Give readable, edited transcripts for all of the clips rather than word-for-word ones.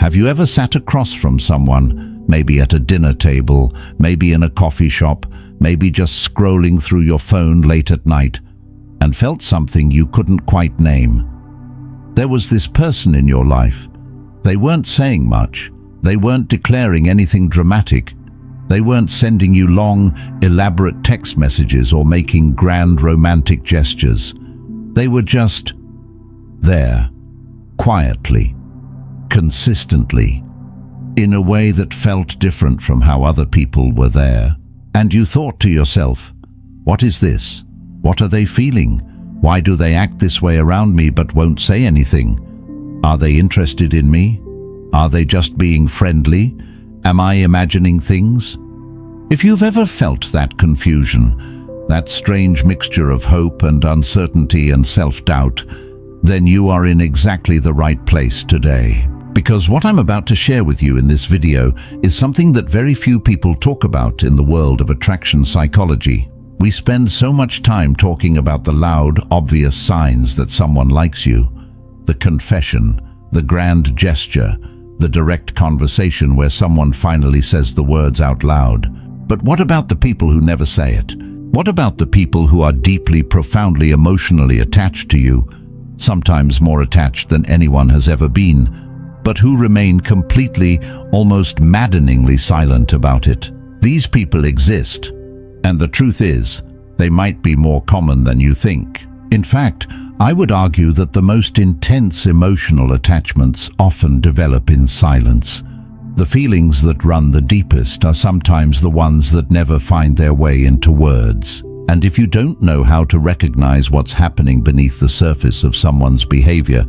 Have you ever sat across from someone, maybe at a dinner table, maybe in a coffee shop, maybe just scrolling through your phone late at night, and felt something you couldn't quite name? There was this person in your life. They weren't saying much. They weren't declaring anything dramatic. They weren't sending you long, elaborate text messages or making grand romantic gestures. They were just there, quietly, consistently, in a way that felt different from how other people were there. And you thought to yourself, what is this? What are they feeling? Why do they act this way around me but won't say anything? Are they interested in me? Are they just being friendly? Am I imagining things? If you've ever felt that confusion, that strange mixture of hope and uncertainty and self-doubt, then you are in exactly the right place today. Because what I'm about to share with you in this video is something that very few people talk about in the world of attraction psychology. We spend so much time talking about the loud, obvious signs that someone likes you, the confession, the grand gesture, the direct conversation where someone finally says the words out loud. But what about the people who never say it? What about the people who are deeply, profoundly, emotionally attached to you, sometimes more attached than anyone has ever been, but who remain completely, almost maddeningly silent about it? These people exist, and the truth is, they might be more common than you think. In fact, I would argue that the most intense emotional attachments often develop in silence. The feelings that run the deepest are sometimes the ones that never find their way into words. And if you don't know how to recognize what's happening beneath the surface of someone's behavior,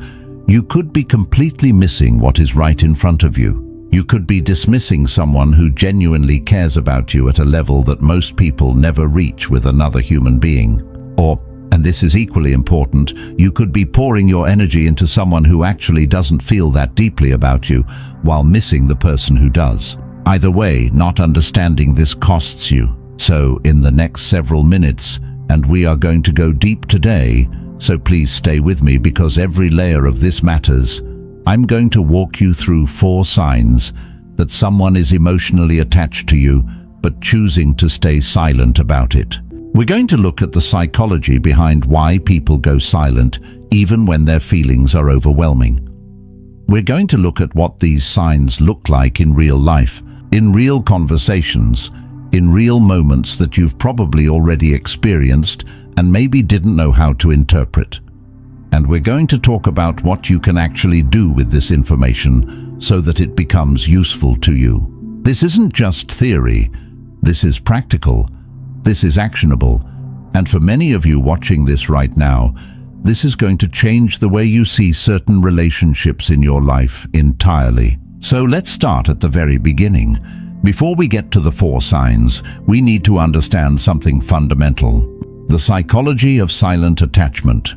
you could be completely missing what is right in front of you. You could be dismissing someone who genuinely cares about you at a level that most people never reach with another human being. Or, and this is equally important, you could be pouring your energy into someone who actually doesn't feel that deeply about you, while missing the person who does. Either way, not understanding this costs you. So, in the next several minutes, and we are going to go deep today, so please stay with me because every layer of this matters. I'm going to walk you through 4 signs that someone is emotionally attached to you, but choosing to stay silent about it. We're going to look at the psychology behind why people go silent, even when their feelings are overwhelming. We're going to look at what these signs look like in real life, in real conversations, in real moments that you've probably already experienced and maybe didn't know how to interpret. And we're going to talk about what you can actually do with this information so that it becomes useful to you. This isn't just theory. This is practical. This is actionable. And for many of you watching this right now, this is going to change the way you see certain relationships in your life entirely. So let's start at the very beginning. Before we get to the 4 signs, we need to understand something fundamental: the psychology of silent attachment.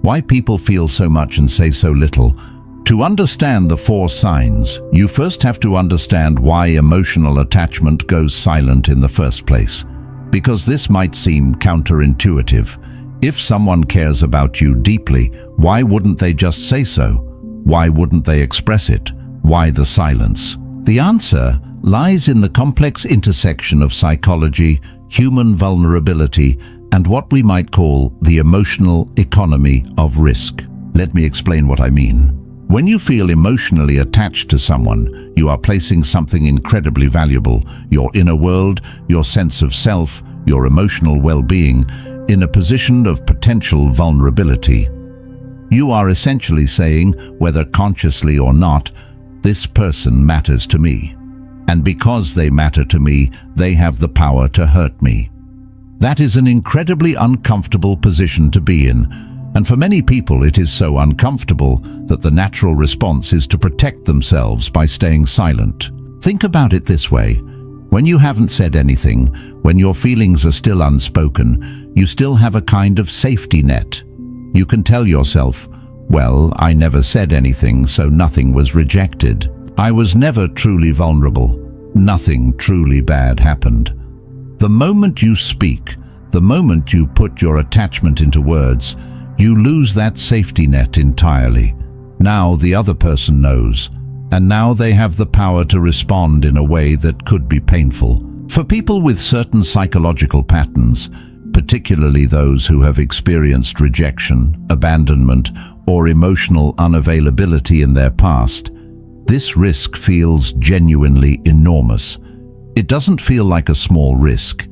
Why people feel so much and say so little. To understand the 4 signs, you first have to understand why emotional attachment goes silent in the first place. Because this might seem counterintuitive. If someone cares about you deeply, why wouldn't they just say so? Why wouldn't they express it? Why the silence? The answer lies in the complex intersection of psychology, human vulnerability, and what we might call the emotional economy of risk. Let me explain what I mean. When you feel emotionally attached to someone, you are placing something incredibly valuable, your inner world, your sense of self, your emotional well-being, in a position of potential vulnerability. You are essentially saying, whether consciously or not, this person matters to me. And because they matter to me, they have the power to hurt me. That is an incredibly uncomfortable position to be in, and for many people it is so uncomfortable that the natural response is to protect themselves by staying silent. Think about it this way. When you haven't said anything, when your feelings are still unspoken, you still have a kind of safety net. You can tell yourself, well, I never said anything, so nothing was rejected. I was never truly vulnerable. Nothing truly bad happened. The moment you speak, the moment you put your attachment into words, you lose that safety net entirely. Now the other person knows. and now they have the power to respond in a way that could be painful. For people with certain psychological patterns, particularly those who have experienced rejection, abandonment, or emotional unavailability in their past, this risk feels genuinely enormous. It doesn't feel like a small risk.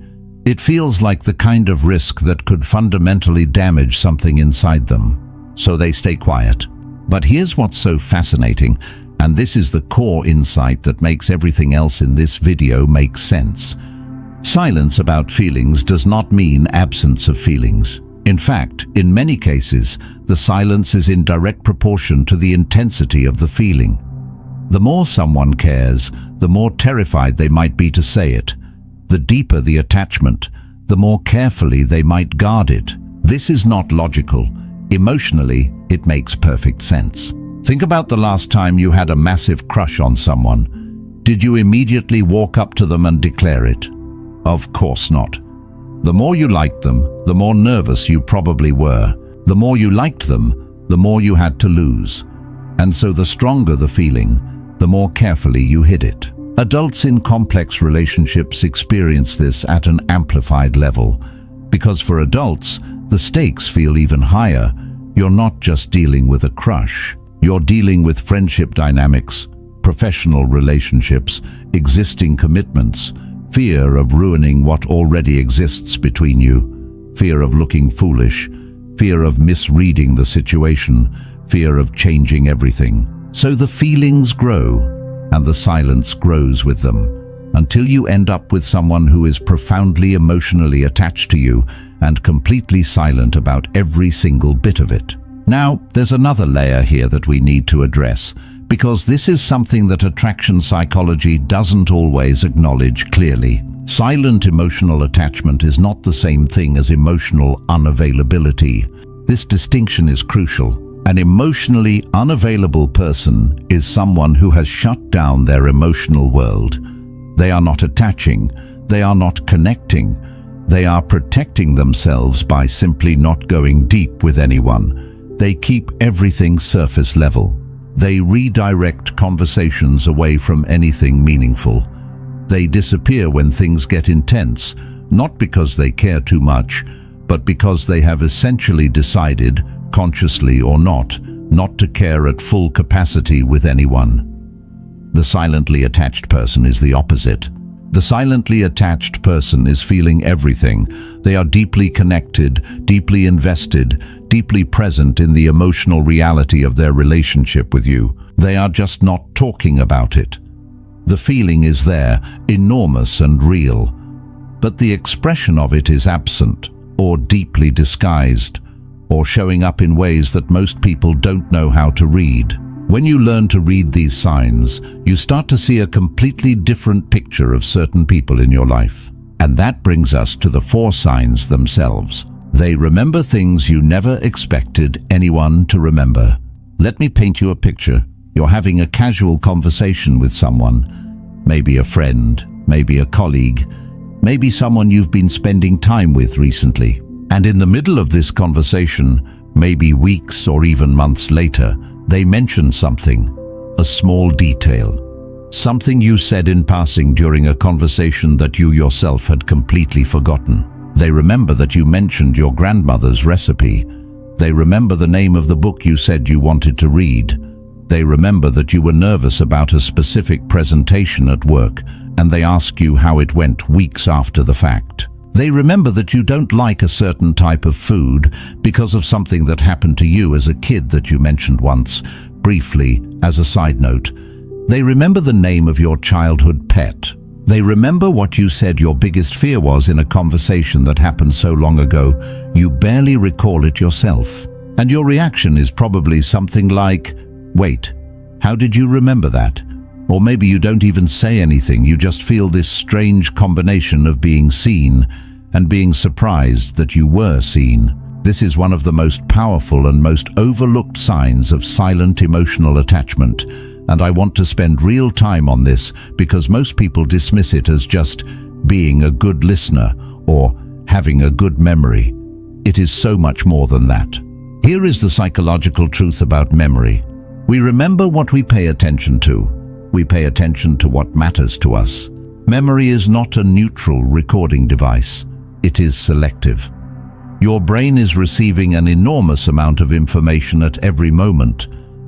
It feels like the kind of risk that could fundamentally damage something inside them. So they stay quiet. But here's what's so fascinating, and this is the core insight that makes everything else in this video make sense. Silence about feelings does not mean absence of feelings. In fact, in many cases, the silence is in direct proportion to the intensity of the feeling. The more someone cares, the more terrified they might be to say it. The deeper the attachment, the more carefully they might guard it. This is not logical. Emotionally, it makes perfect sense. Think about the last time you had a massive crush on someone. Did you immediately walk up to them and declare it? Of course not. The more you liked them, the more nervous you probably were. The more you liked them, the more you had to lose. And so the stronger the feeling, the more carefully you hid it. Adults in complex relationships experience this at an amplified level. Because for adults, the stakes feel even higher. You're not just dealing with a crush. You're dealing with friendship dynamics, professional relationships, existing commitments, fear of ruining what already exists between you, fear of looking foolish, fear of misreading the situation, fear of changing everything. So the feelings grow, and the silence grows with them, until you end up with someone who is profoundly emotionally attached to you and completely silent about every single bit of it. Now, there's another layer here that we need to address, because this is something that attraction psychology doesn't always acknowledge clearly. Silent emotional attachment is not the same thing as emotional unavailability. This distinction is crucial. An emotionally unavailable person is someone who has shut down their emotional world. They are not attaching, they are not connecting, they are protecting themselves by simply not going deep with anyone. They keep everything surface level. They redirect conversations away from anything meaningful. They disappear when things get intense, not because they care too much, but because they have essentially decided, consciously or not to care at full capacity with anyone. The silently attached person is the opposite. The silently attached person is feeling everything. They are deeply connected, deeply invested, deeply present in the emotional reality of their relationship with you. They are just not talking about it. The feeling is there, enormous and real, but the expression of it is absent, or deeply disguised, or showing up in ways that most people don't know how to read. When you learn to read these signs, you start to see a completely different picture of certain people in your life. And that brings us to the 4 signs themselves. They remember things you never expected anyone to remember. Let me paint you a picture. You're having a casual conversation with someone, maybe a friend, maybe a colleague, maybe someone you've been spending time with recently. And in the middle of this conversation, maybe weeks or even months later, they mention something, a small detail, something you said in passing during a conversation that you yourself had completely forgotten. They remember that you mentioned your grandmother's recipe. They remember the name of the book you said you wanted to read. They remember that you were nervous about a specific presentation at work, and they ask you how it went weeks after the fact. They remember that you don't like a certain type of food because of something that happened to you as a kid that you mentioned once, briefly, as a side note. They remember the name of your childhood pet. They remember what you said your biggest fear was in a conversation that happened so long ago, you barely recall it yourself. And your reaction is probably something like, "Wait, how did you remember that?" Or maybe you don't even say anything, you just feel this strange combination of being seen and being surprised that you were seen. This is one of the most powerful and most overlooked signs of silent emotional attachment, and I want to spend real time on this because most people dismiss it as just being a good listener or having a good memory. It is so much more than that. Here is the psychological truth about memory. We remember what we pay attention to. We pay attention to what matters to us. Memory is not a neutral recording device. It is selective. Your brain is receiving an enormous amount of information at every moment,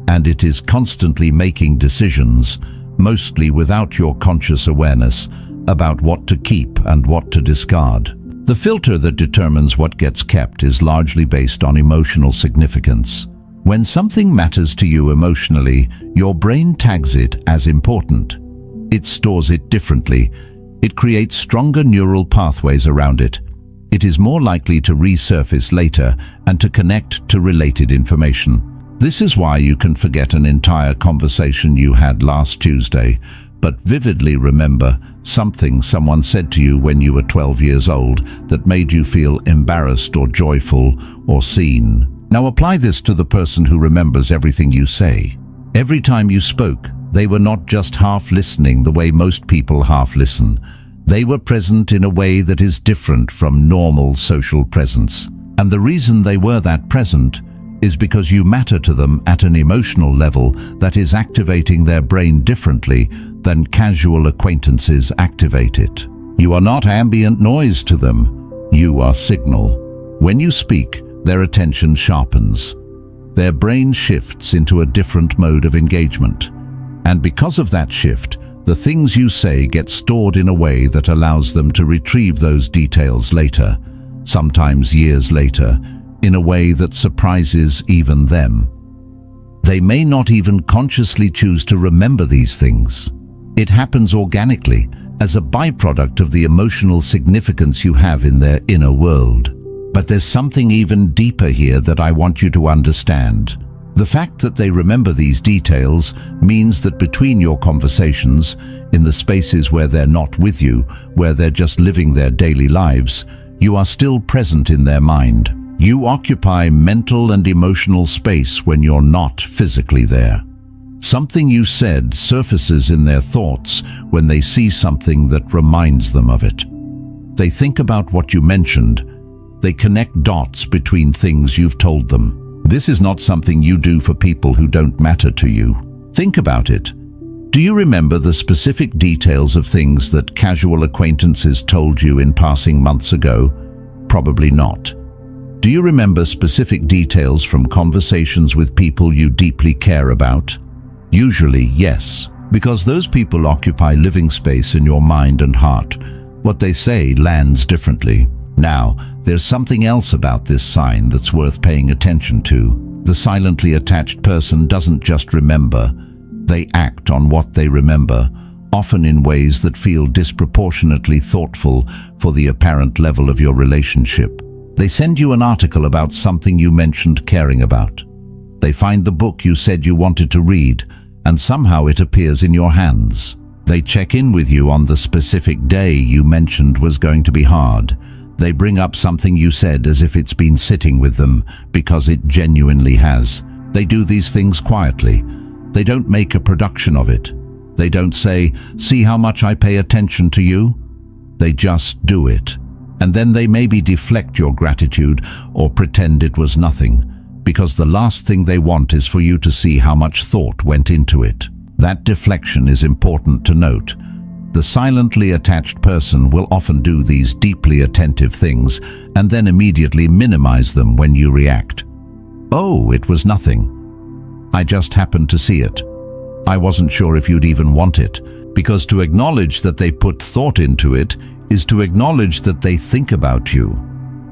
and it is constantly making decisions, mostly without your conscious awareness, about what to keep and what to discard. The filter that determines what gets kept is largely based on emotional significance. When something matters to you emotionally, your brain tags it as important. It stores it differently. It creates stronger neural pathways around it. It is more likely to resurface later and to connect to related information. This is why you can forget an entire conversation you had last Tuesday, but vividly remember something someone said to you when you were 12 years old that made you feel embarrassed or joyful or seen. Now apply this to the person who remembers everything you say. Every time you spoke, they were not just half listening the way most people half listen. They were present in a way that is different from normal social presence. And the reason they were that present is because you matter to them at an emotional level that is activating their brain differently than casual acquaintances activate it. You are not ambient noise to them. You are signal. When you speak, their attention sharpens. Their brain shifts into a different mode of engagement. And because of that shift, the things you say get stored in a way that allows them to retrieve those details later, sometimes years later, in a way that surprises even them. They may not even consciously choose to remember these things. It happens organically, as a byproduct of the emotional significance you have in their inner world. But there's something even deeper here that I want you to understand. The fact that they remember these details means that between your conversations, in the spaces where they're not with you, where they're just living their daily lives, you are still present in their mind. You occupy mental and emotional space when you're not physically there. Something you said surfaces in their thoughts when they see something that reminds them of it. They think about what you mentioned. They connect dots between things you've told them. This is not something you do for people who don't matter to you. Think about it. Do you remember the specific details of things that casual acquaintances told you in passing months ago? Probably not. Do you remember specific details from conversations with people you deeply care about? Usually, yes, because those people occupy living space in your mind and heart. What they say lands differently. Now, there's something else about this sign that's worth paying attention to. The silently attached person doesn't just remember. They act on what they remember, often in ways that feel disproportionately thoughtful for the apparent level of your relationship. They send you an article about something you mentioned caring about. They find the book you said you wanted to read, and somehow it appears in your hands. They check in with you on the specific day you mentioned was going to be hard. They bring up something you said as if it's been sitting with them, because it genuinely has. They do these things quietly. They don't make a production of it. They don't say, "See how much I pay attention to you?" They just do it. And then they maybe deflect your gratitude or pretend it was nothing, because the last thing they want is for you to see how much thought went into it. That deflection is important to note. The silently attached person will often do these deeply attentive things and then immediately minimize them when you react. "Oh, it was nothing. I just happened to see it. I wasn't sure if you'd even want it." Because to acknowledge that they put thought into it is to acknowledge that they think about you.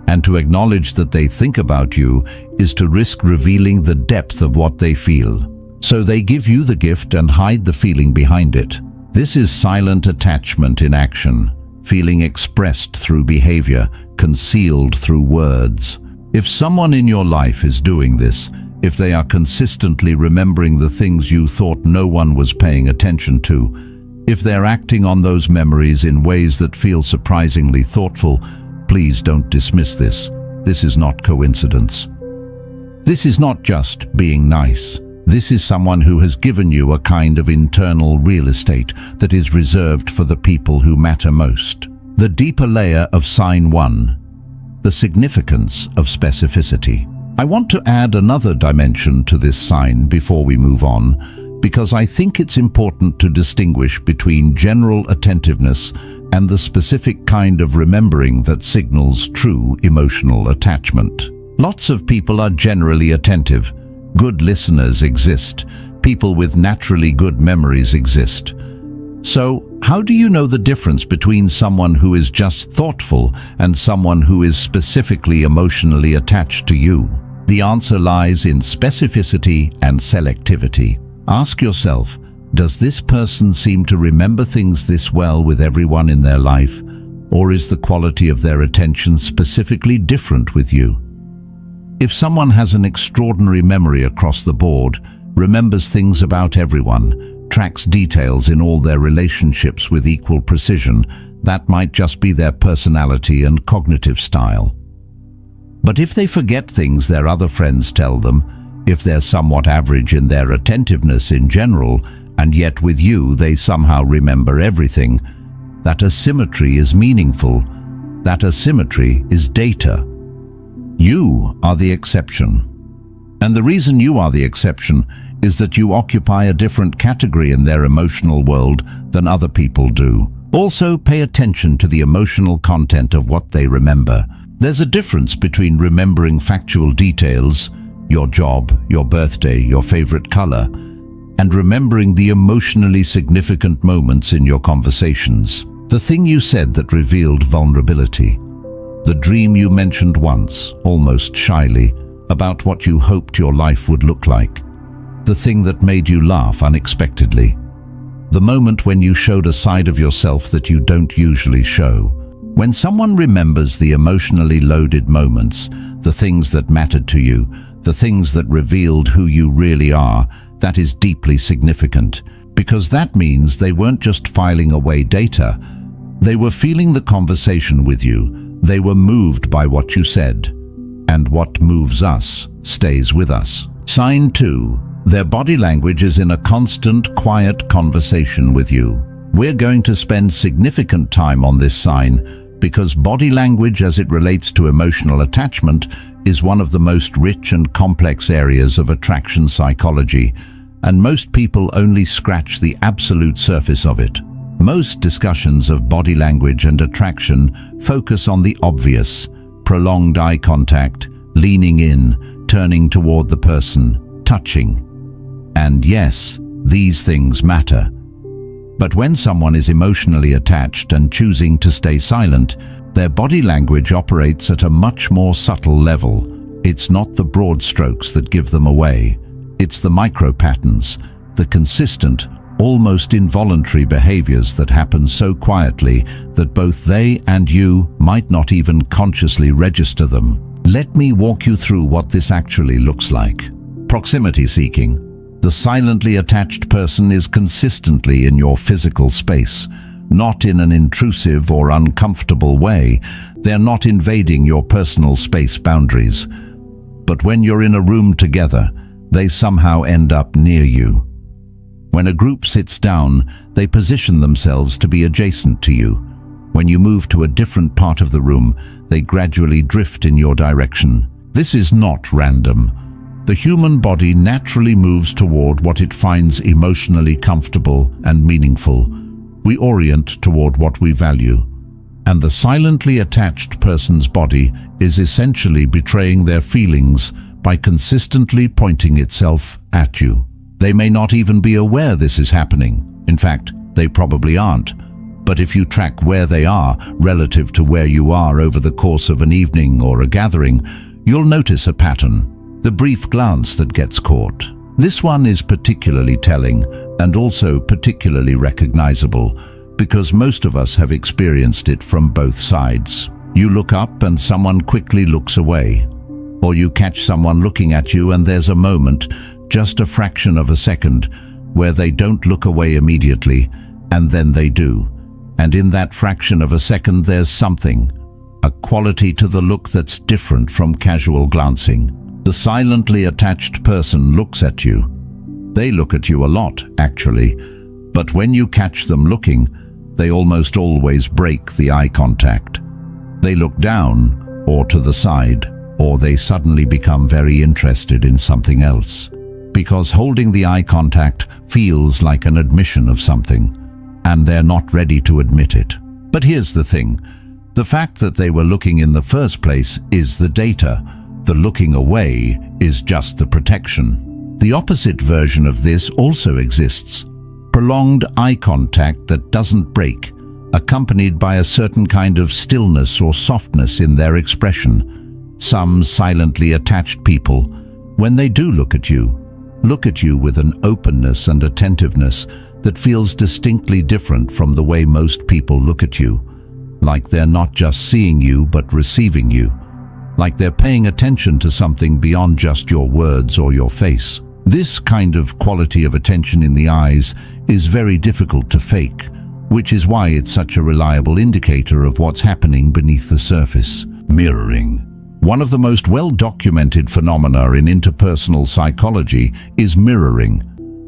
And to acknowledge that they think about you is to risk revealing the depth of what they feel. So they give you the gift and hide the feeling behind it. This is silent attachment in action, feeling expressed through behavior, concealed through words. If someone in your life is doing this, if they are consistently remembering the things you thought no one was paying attention to, if they're acting on those memories in ways that feel surprisingly thoughtful, please don't dismiss this. This is not coincidence. This is not just being nice. This is someone who has given you a kind of internal real estate that is reserved for the people who matter most. The deeper layer of sign 1, the significance of specificity. I want to add another dimension to this sign before we move on, because I think it's important to distinguish between general attentiveness and the specific kind of remembering that signals true emotional attachment. Lots of people are generally attentive. Good listeners exist. People with naturally good memories exist. So, how do you know the difference between someone who is just thoughtful and someone who is specifically emotionally attached to you? The answer lies in specificity and selectivity. Ask yourself, does this person seem to remember things this well with everyone in their life, or is the quality of their attention specifically different with you? If someone has an extraordinary memory across the board, remembers things about everyone, tracks details in all their relationships with equal precision, that might just be their personality and cognitive style. But if they forget things their other friends tell them, if they're somewhat average in their attentiveness in general, and yet with you they somehow remember everything, that asymmetry is meaningful. That asymmetry is data. You are the exception. And the reason you are the exception is that you occupy a different category in their emotional world than other people do. Also, pay attention to the emotional content of what they remember. There's a difference between remembering factual details, your job, your birthday, your favorite color, and remembering the emotionally significant moments in your conversations. The thing you said that revealed vulnerability. The dream you mentioned once, almost shyly, about what you hoped your life would look like. The thing that made you laugh unexpectedly. The moment when you showed a side of yourself that you don't usually show. When someone remembers the emotionally loaded moments, the things that mattered to you, the things that revealed who you really are, that is deeply significant, because that means they weren't just filing away data. They were feeling the conversation with you. They were moved by what you said. And what moves us stays with us. Sign 2. Their body language is in a constant, quiet conversation with you. We're going to spend significant time on this sign because body language as it relates to emotional attachment is one of the most rich and complex areas of attraction psychology, and most people only scratch the absolute surface of it. Most discussions of body language and attraction focus on the obvious: prolonged eye contact, leaning in, turning toward the person, touching. And yes, these things matter. But when someone is emotionally attached and choosing to stay silent, their body language operates at a much more subtle level. It's not the broad strokes that give them away. It's the micro patterns, the consistent, almost involuntary behaviors that happen so quietly that both they and you might not even consciously register them. Let me walk you through what this actually looks like. Proximity seeking. The silently attached person is consistently in your physical space, not in an intrusive or uncomfortable way. They're not invading your personal space boundaries. But when you're in a room together, they somehow end up near you. When a group sits down, they position themselves to be adjacent to you. When you move to a different part of the room, they gradually drift in your direction. This is not random. The human body naturally moves toward what it finds emotionally comfortable and meaningful. We orient toward what we value. And the silently attached person's body is essentially betraying their feelings by consistently pointing itself at you. They may not even be aware this is happening. In fact, they probably aren't. But if you track where they are relative to where you are over the course of an evening or a gathering, you'll notice a pattern. The brief glance that gets caught. This one is particularly telling and also particularly recognizable because most of us have experienced it from both sides. You look up and someone quickly looks away. Or you catch someone looking at you and there's a moment, just a fraction of a second, where they don't look away immediately, and then they do. And in that fraction of a second there's something, a quality to the look that's different from casual glancing. The silently attached person looks at you. They look at you a lot, actually, but when you catch them looking, they almost always break the eye contact. They look down or to the side. or they suddenly become very interested in something else. Because holding the eye contact feels like an admission of something, and they're not ready to admit it. But here's the thing. The fact that they were looking in the first place is the data. The looking away is just the protection. The opposite version of this also exists. Prolonged eye contact that doesn't break, accompanied by a certain kind of stillness or softness in their expression. Some silently attached people, when they do look at you with an openness and attentiveness that feels distinctly different from the way most people look at you. Like they're not just seeing you but receiving you. Like they're paying attention to something beyond just your words or your face. This kind of quality of attention in the eyes is very difficult to fake, which is why it's such a reliable indicator of what's happening beneath the surface. Mirroring. One of the most well-documented phenomena in interpersonal psychology is mirroring,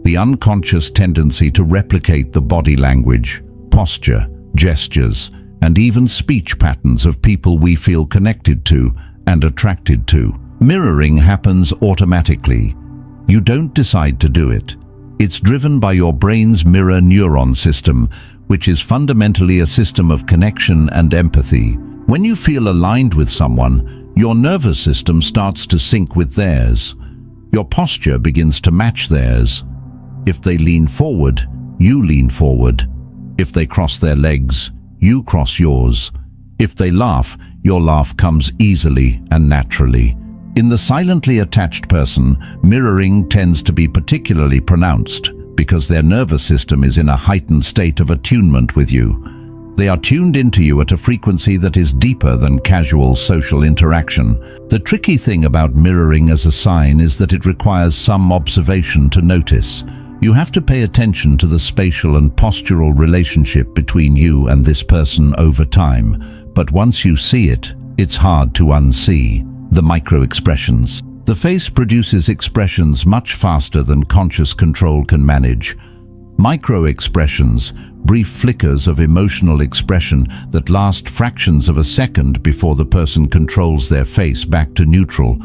the unconscious tendency to replicate the body language, posture, gestures, and even speech patterns of people we feel connected to and attracted to. Mirroring happens automatically. You don't decide to do it. It's driven by your brain's mirror neuron system, which is fundamentally a system of connection and empathy. When you feel aligned with someone, your nervous system starts to sync with theirs. Your posture begins to match theirs. If they lean forward, you lean forward. If they cross their legs, you cross yours. If they laugh, your laugh comes easily and naturally. In the silently attached person, mirroring tends to be particularly pronounced because their nervous system is in a heightened state of attunement with you. They are tuned into you at a frequency that is deeper than casual social interaction. The tricky thing about mirroring as a sign is that it requires some observation to notice. You have to pay attention to the spatial and postural relationship between you and this person over time. But once you see it, it's hard to unsee. The micro-expressions. The face produces expressions much faster than conscious control can manage. Micro-expressions, brief flickers of emotional expression that last fractions of a second before the person controls their face back to neutral,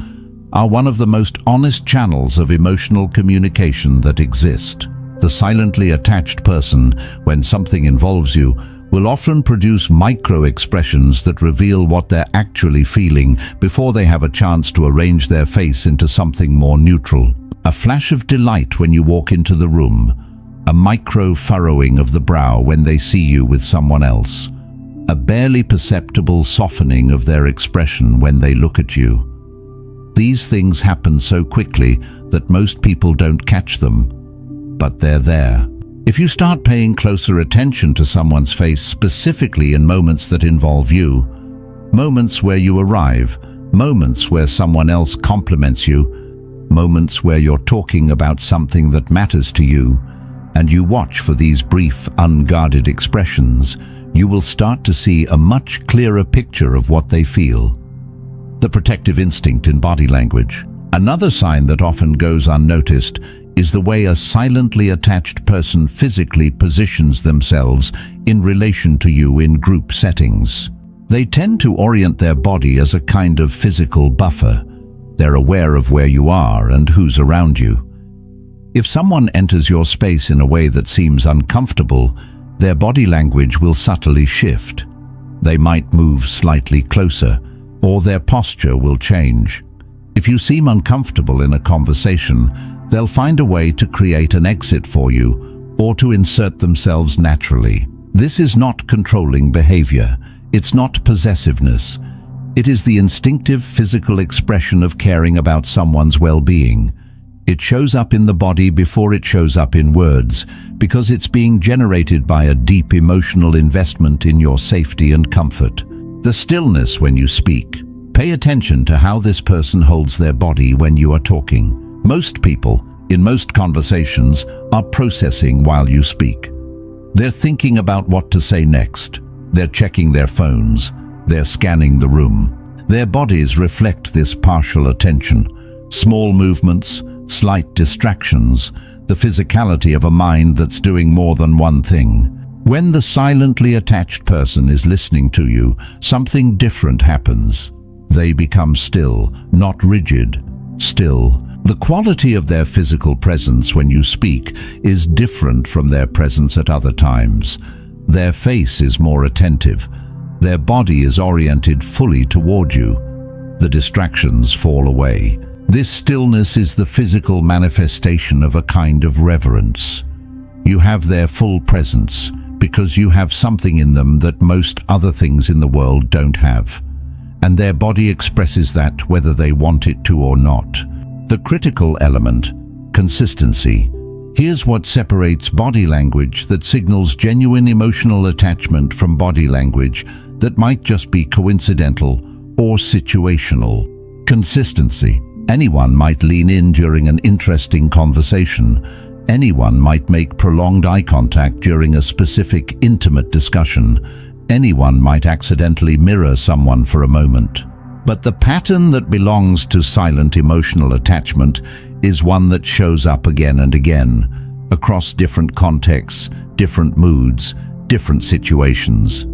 are one of the most honest channels of emotional communication that exist. The silently attached person, when something involves you, will often produce micro-expressions that reveal what they're actually feeling before they have a chance to arrange their face into something more neutral. A flash of delight when you walk into the room, a micro-furrowing of the brow when they see you with someone else, a barely perceptible softening of their expression when they look at you. These things happen so quickly that most people don't catch them, but they're there. If you start paying closer attention to someone's face, specifically in moments that involve you, moments where you arrive, moments where someone else compliments you, moments where you're talking about something that matters to you, and you watch for these brief, unguarded expressions, you will start to see a much clearer picture of what they feel. The protective instinct in body language. Another sign that often goes unnoticed is the way a silently attached person physically positions themselves in relation to you in group settings. They tend to orient their body as a kind of physical buffer. They're aware of where you are and who's around you. If someone enters your space in a way that seems uncomfortable, their body language will subtly shift. They might move slightly closer, or their posture will change. If you seem uncomfortable in a conversation, they'll find a way to create an exit for you or to insert themselves naturally. This is not controlling behavior. It's not possessiveness. It is the instinctive physical expression of caring about someone's well-being. It shows up in the body before it shows up in words, because it's being generated by a deep emotional investment in your safety and comfort. The stillness when you speak. Pay attention to how this person holds their body when you are talking. Most people, in most conversations, are processing while you speak. They're thinking about what to say next. They're checking their phones. They're scanning the room. Their bodies reflect this partial attention. Small movements, slight distractions, the physicality of a mind that's doing more than one thing. When the silently attached person is listening to you, something different happens. They become still, not rigid, still. The quality of their physical presence when you speak is different from their presence at other times. Their face is more attentive. Their body is oriented fully toward you. The distractions fall away. This stillness is the physical manifestation of a kind of reverence. You have their full presence because you have something in them that most other things in the world don't have. And their body expresses that whether they want it to or not. The critical element, consistency. Here's what separates body language that signals genuine emotional attachment from body language that might just be coincidental or situational. Consistency. Anyone might lean in during an interesting conversation. Anyone might make prolonged eye contact during a specific intimate discussion. Anyone might accidentally mirror someone for a moment. But the pattern that belongs to silent emotional attachment is one that shows up again and again, across different contexts, different moods, different situations.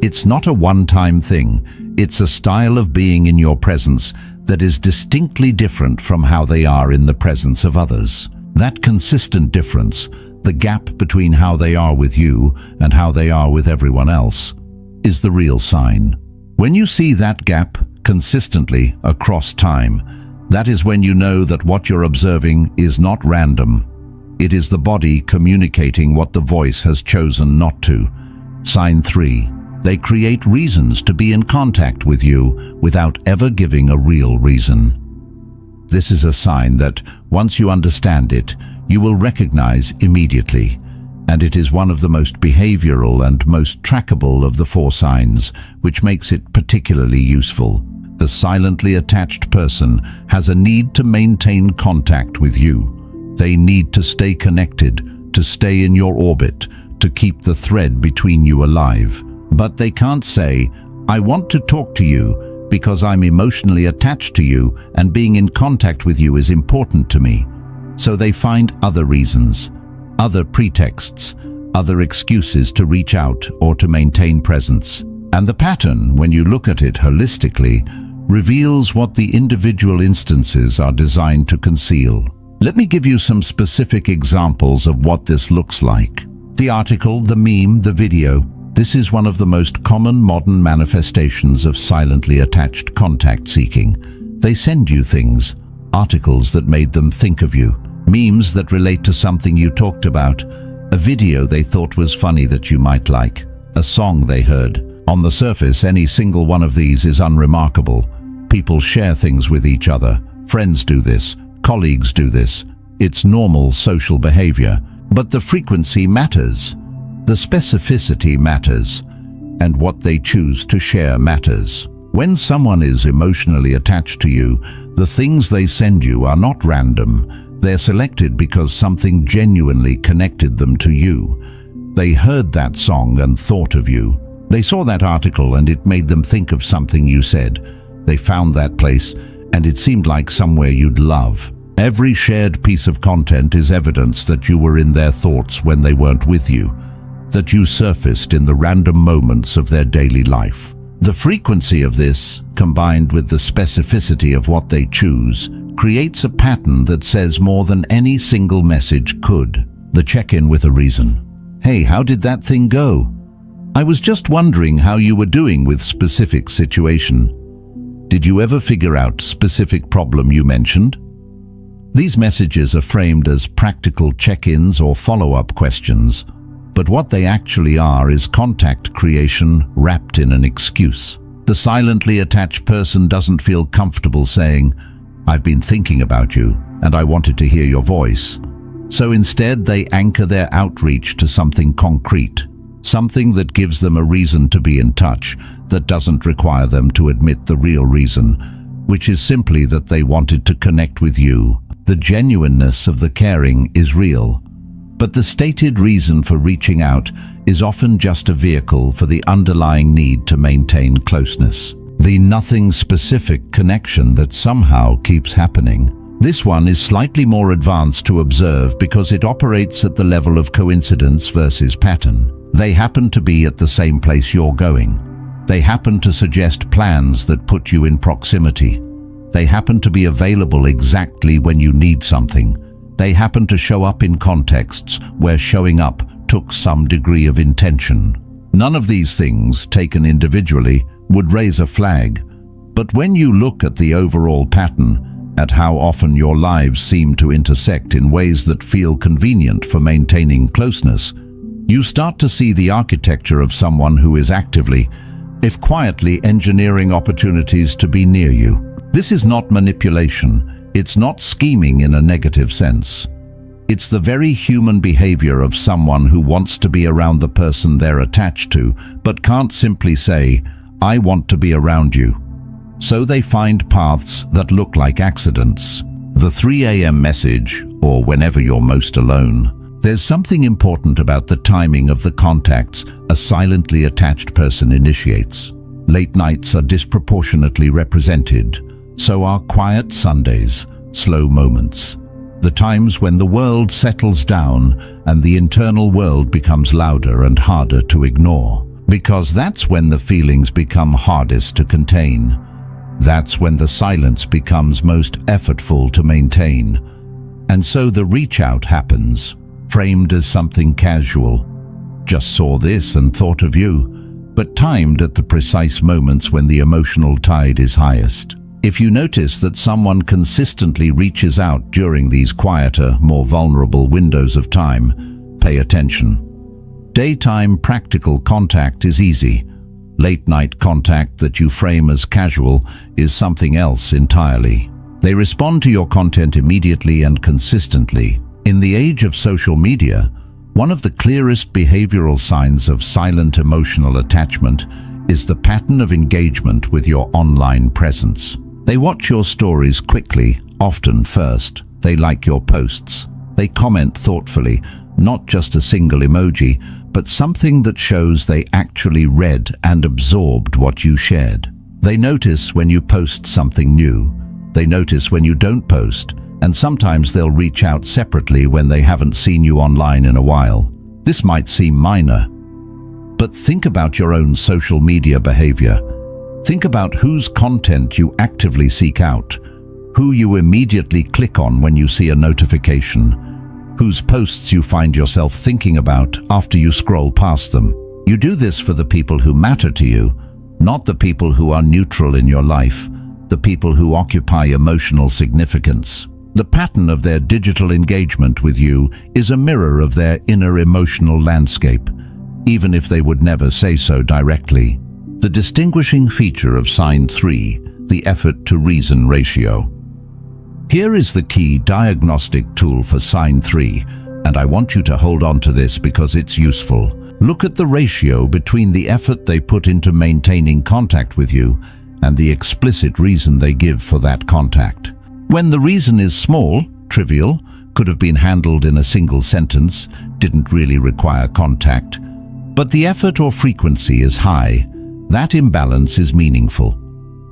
It's not a one-time thing. It's a style of being in your presence that is distinctly different from how they are in the presence of others. That consistent difference, the gap between how they are with you and how they are with everyone else, is the real sign. When you see that gap consistently across time, that is when you know that what you're observing is not random. It is the body communicating what the voice has chosen not to. Sign 3. They create reasons to be in contact with you without ever giving a real reason. This is a sign that, once you understand it, you will recognize immediately, and it is one of the most behavioral and most trackable of the 4 signs, which makes it particularly useful. The silently attached person has a need to maintain contact with you. They need to stay connected, to stay in your orbit, to keep the thread between you alive. But they can't say, "I want to talk to you because I'm emotionally attached to you and being in contact with you is important to me." So they find other reasons, other pretexts, other excuses to reach out or to maintain presence. And the pattern, when you look at it holistically, reveals what the individual instances are designed to conceal. Let me give you some specific examples of what this looks like. The article, the meme, the video. This is one of the most common modern manifestations of silently attached contact seeking. They send you things, articles that made them think of you, memes that relate to something you talked about, a video they thought was funny that you might like, a song they heard. On the surface, any single one of these is unremarkable. People share things with each other. Friends do this. Colleagues do this. It's normal social behavior. But the frequency matters. The specificity matters, and what they choose to share matters. When someone is emotionally attached to you, the things they send you are not random. They're selected because something genuinely connected them to you. They heard that song and thought of you. They saw that article and it made them think of something you said. They found that place and it seemed like somewhere you'd love. Every shared piece of content is evidence that you were in their thoughts when they weren't with you, that you surfaced in the random moments of their daily life. The frequency of this, combined with the specificity of what they choose, creates a pattern that says more than any single message could. The check-in with a reason. "Hey, how did that thing go? I was just wondering how you were doing with specific situation. Did you ever figure out specific problem you mentioned?" These messages are framed as practical check-ins or follow-up questions, but what they actually are is contact creation wrapped in an excuse. The silently attached person doesn't feel comfortable saying, "I've been thinking about you and I wanted to hear your voice." So instead they anchor their outreach to something concrete, something that gives them a reason to be in touch, that doesn't require them to admit the real reason, which is simply that they wanted to connect with you. The genuineness of the caring is real, but the stated reason for reaching out is often just a vehicle for the underlying need to maintain closeness. The nothing specific connection that somehow keeps happening. This one is slightly more advanced to observe because it operates at the level of coincidence versus pattern. They happen to be at the same place you're going. They happen to suggest plans that put you in proximity. They happen to be available exactly when you need something. They happen to show up in contexts where showing up took some degree of intention. None of these things, taken individually, would raise a flag. But when you look at the overall pattern, at how often your lives seem to intersect in ways that feel convenient for maintaining closeness, you start to see the architecture of someone who is actively, if quietly, engineering opportunities to be near you. This is not manipulation. It's not scheming in a negative sense. It's the very human behavior of someone who wants to be around the person they're attached to, but can't simply say, "I want to be around you." So they find paths that look like accidents. The 3 a.m. message, or whenever you're most alone. There's something important about the timing of the contacts a silently attached person initiates. Late nights are disproportionately represented. So are quiet Sundays, slow moments. The times when the world settles down and the internal world becomes louder and harder to ignore. Because that's when the feelings become hardest to contain. That's when the silence becomes most effortful to maintain. And so the reach out happens, framed as something casual. Just saw this and thought of you, but timed at the precise moments when the emotional tide is highest. If you notice that someone consistently reaches out during these quieter, more vulnerable windows of time, pay attention. Daytime practical contact is easy. Late-night contact that you frame as casual is something else entirely. They respond to your content immediately and consistently. In the age of social media, one of the clearest behavioral signs of silent emotional attachment is the pattern of engagement with your online presence. They watch your stories quickly, often first. They like your posts. They comment thoughtfully, not just a single emoji, but something that shows they actually read and absorbed what you shared. They notice when you post something new. They notice when you don't post, and sometimes they'll reach out separately when they haven't seen you online in a while. This might seem minor, but think about your own social media behavior. Think about whose content you actively seek out, who you immediately click on when you see a notification, whose posts you find yourself thinking about after you scroll past them. You do this for the people who matter to you, not the people who are neutral in your life, the people who occupy emotional significance. The pattern of their digital engagement with you is a mirror of their inner emotional landscape, even if they would never say so directly. The distinguishing feature of sign 3, the effort to reason ratio. Here is the key diagnostic tool for sign 3, and I want you to hold on to this because it's useful. Look at the ratio between the effort they put into maintaining contact with you and the explicit reason they give for that contact. When the reason is small, trivial, could have been handled in a single sentence, didn't really require contact, but the effort or frequency is high, that imbalance is meaningful.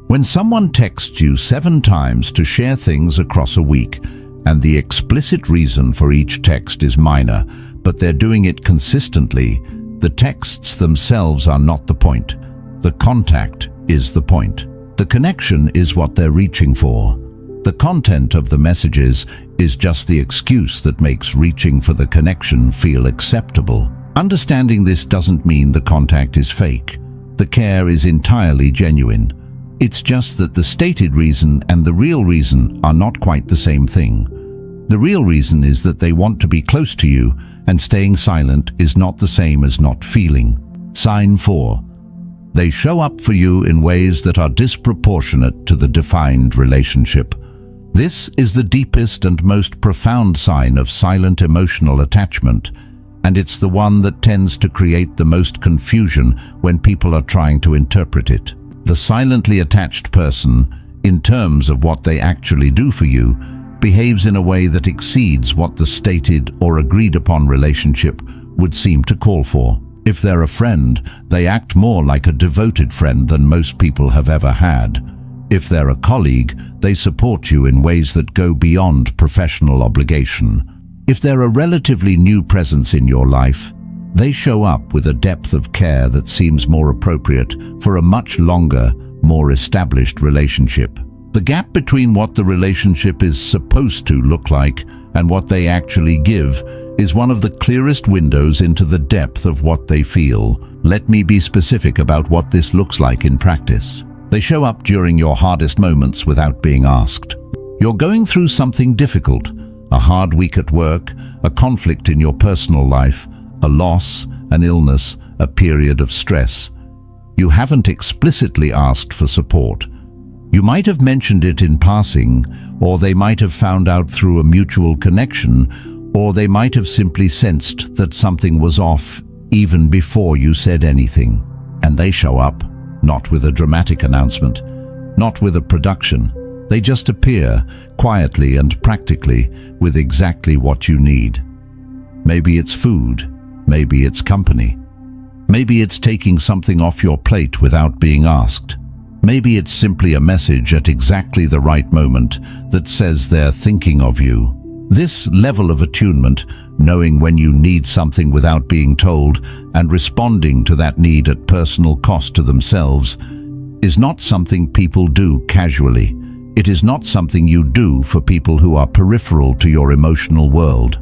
When someone texts you 7 times to share things across a week, and the explicit reason for each text is minor, but they're doing it consistently, the texts themselves are not the point. The contact is the point. The connection is what they're reaching for. The content of the messages is just the excuse that makes reaching for the connection feel acceptable. Understanding this doesn't mean the contact is fake. The care is entirely genuine. It's just that the stated reason and the real reason are not quite the same thing. The real reason is that they want to be close to you, and staying silent is not the same as not feeling. Sign 4. They show up for you in ways that are disproportionate to the defined relationship. This is the deepest and most profound sign of silent emotional attachment, and it's the one that tends to create the most confusion when people are trying to interpret it. The silently attached person, in terms of what they actually do for you, behaves in a way that exceeds what the stated or agreed upon relationship would seem to call for. If they're a friend, they act more like a devoted friend than most people have ever had. If they're a colleague, they support you in ways that go beyond professional obligation. If they're a relatively new presence in your life, They show up with a depth of care that seems more appropriate for a much longer, more established relationship. The gap between what the relationship is supposed to look like and what they actually give is one of the clearest windows into the depth of what they feel. Let me be specific about what this looks like in practice. They show up during your hardest moments without being asked. You're going through something difficult, a hard week at work, a conflict in your personal life, a loss, an illness, a period of stress. You haven't explicitly asked for support. You might have mentioned it in passing, or they might have found out through a mutual connection, or they might have simply sensed that something was off even before you said anything. And they show up, not with a dramatic announcement, not with a production. They just appear, quietly and practically, with exactly what you need. Maybe it's food, maybe it's company. Maybe it's taking something off your plate without being asked. Maybe it's simply a message at exactly the right moment that says they're thinking of you. This level of attunement, knowing when you need something without being told and responding to that need at personal cost to themselves, is not something people do casually. It is not something you do for people who are peripheral to your emotional world.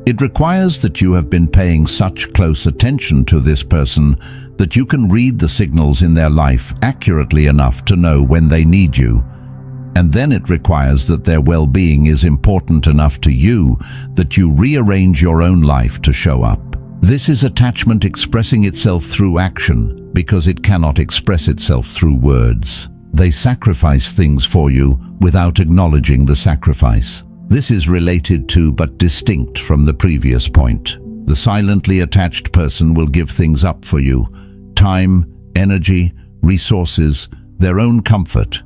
It requires that you have been paying such close attention to this person that you can read the signals in their life accurately enough to know when they need you. And then it requires that their well-being is important enough to you that you rearrange your own life to show up. This is attachment expressing itself through action because it cannot express itself through words. They sacrifice things for you without acknowledging the sacrifice. This is related to but distinct from the previous point. The silently attached person will give things up for you: time, energy, resources, their own comfort.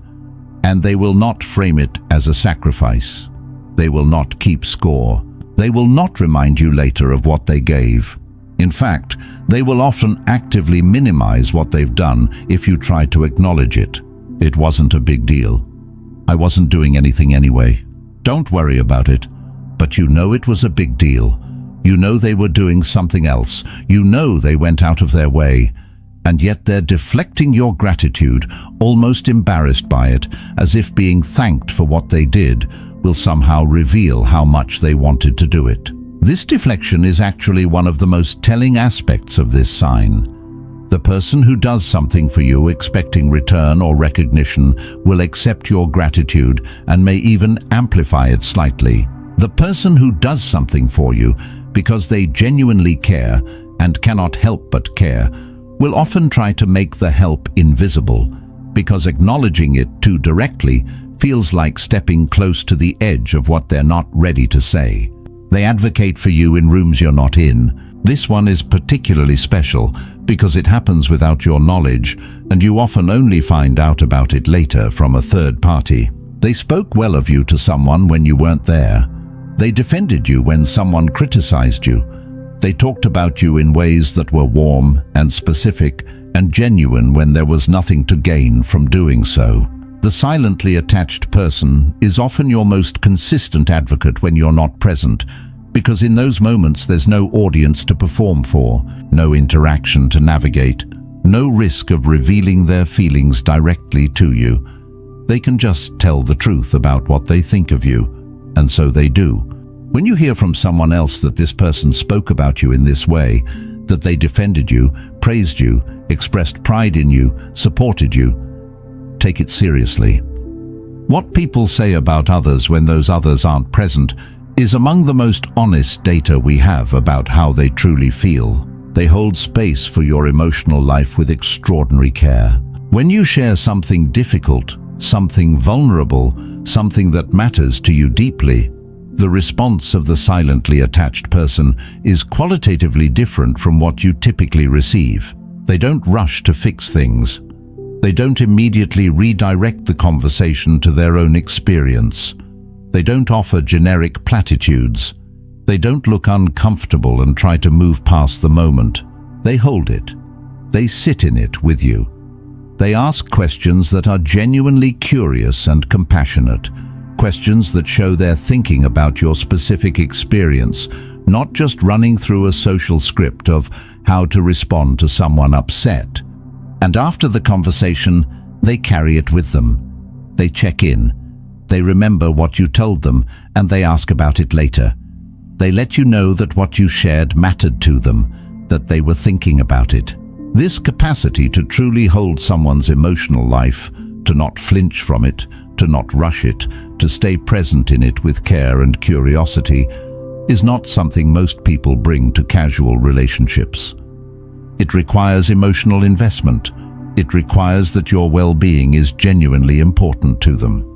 And they will not frame it as a sacrifice. They will not keep score. They will not remind you later of what they gave. In fact, they will often actively minimize what they've done if you try to acknowledge it. It wasn't a big deal. I wasn't doing anything anyway. Don't worry about it. But you know it was a big deal. You know they were doing something else. You know they went out of their way. And yet they're deflecting your gratitude, almost embarrassed by it, as if being thanked for what they did will somehow reveal how much they wanted to do it. This deflection is actually one of the most telling aspects of this sign. The person who does something for you expecting return or recognition will accept your gratitude and may even amplify it slightly. The person who does something for you because they genuinely care and cannot help but care will often try to make the help invisible, because acknowledging it too directly feels like stepping close to the edge of what they're not ready to say. They advocate for you in rooms you're not in. This one is particularly special because it happens without your knowledge, and you often only find out about it later from a third party. They spoke well of you to someone when you weren't there. They defended you when someone criticized you. They talked about you in ways that were warm and specific and genuine when there was nothing to gain from doing so. The silently attached person is often your most consistent advocate when you're not present, because in those moments there's no audience to perform for, no interaction to navigate, no risk of revealing their feelings directly to you. They can just tell the truth about what they think of you, and so they do. When you hear from someone else that this person spoke about you in this way, that they defended you, praised you, expressed pride in you, supported you, take it seriously. What people say about others when those others aren't present is among the most honest data we have about how they truly feel. They hold space for your emotional life with extraordinary care. When you share something difficult, something vulnerable, something that matters to you deeply, the response of the silently attached person is qualitatively different from what you typically receive. They don't rush to fix things. They don't immediately redirect the conversation to their own experience. They don't offer generic platitudes. They don't look uncomfortable and try to move past the moment. They hold it. They sit in it with you. They ask questions that are genuinely curious and compassionate, questions that show they're thinking about your specific experience, not just running through a social script of how to respond to someone upset. And after the conversation, they carry it with them. They check in. They remember what you told them, and they ask about it later. They let you know that what you shared mattered to them, that they were thinking about it. This capacity to truly hold someone's emotional life, to not flinch from it, to not rush it, to stay present in it with care and curiosity, is not something most people bring to casual relationships. It requires emotional investment. It requires that your well-being is genuinely important to them.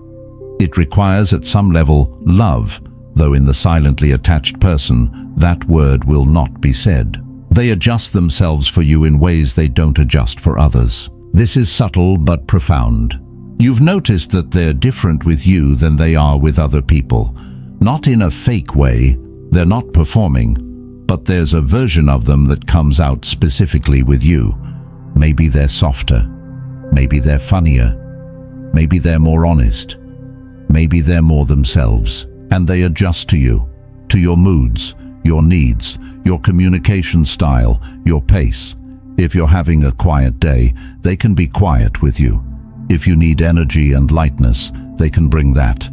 It requires at some level love, though in the silently attached person, that word will not be said. They adjust themselves for you in ways they don't adjust for others. This is subtle but profound. You've noticed that they're different with you than they are with other people. Not in a fake way, they're not performing, but there's a version of them that comes out specifically with you. Maybe they're softer. Maybe they're funnier. Maybe they're more honest. Maybe they're more themselves. And they adjust to you, to your moods, your needs, your communication style, your pace. If you're having a quiet day, they can be quiet with you. If you need energy and lightness, they can bring that.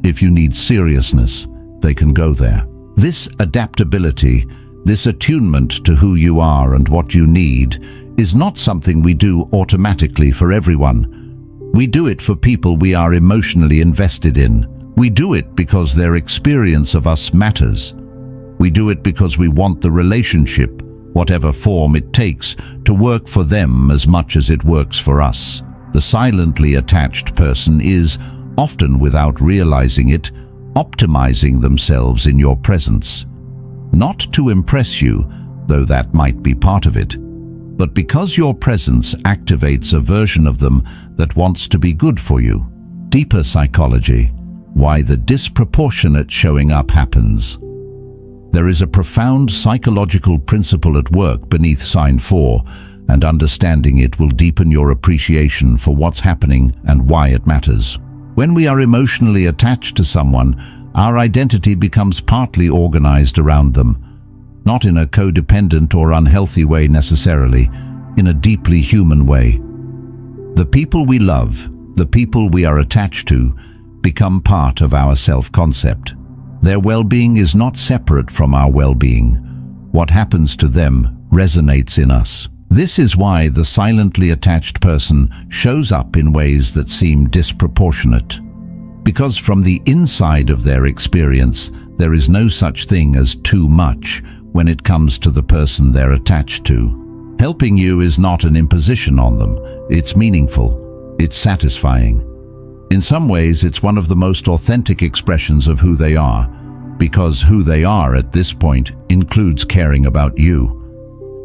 If you need seriousness, they can go there. This adaptability, this attunement to who you are and what you need, is not something we do automatically for everyone. We do it for people we are emotionally invested in. We do it because their experience of us matters. We do it because we want the relationship, whatever form it takes, to work for them as much as it works for us. The silently attached person is, often without realizing it, optimizing themselves in your presence. Not to impress you, though that might be part of it, but because your presence activates a version of them that wants to be good for you. Deeper psychology, why the disproportionate showing up happens. There is a profound psychological principle at work beneath sign 4, and understanding it will deepen your appreciation for what's happening and why it matters. When we are emotionally attached to someone, our identity becomes partly organized around them, not in a codependent or unhealthy way necessarily, in a deeply human way. The people we love, the people we are attached to, become part of our self-concept. Their well-being is not separate from our well-being. What happens to them resonates in us. This is why the silently attached person shows up in ways that seem disproportionate. Because from the inside of their experience, there is no such thing as too much when it comes to the person they're attached to. Helping you is not an imposition on them. It's meaningful. It's satisfying. In some ways, it's one of the most authentic expressions of who they are, because who they are at this point includes caring about you.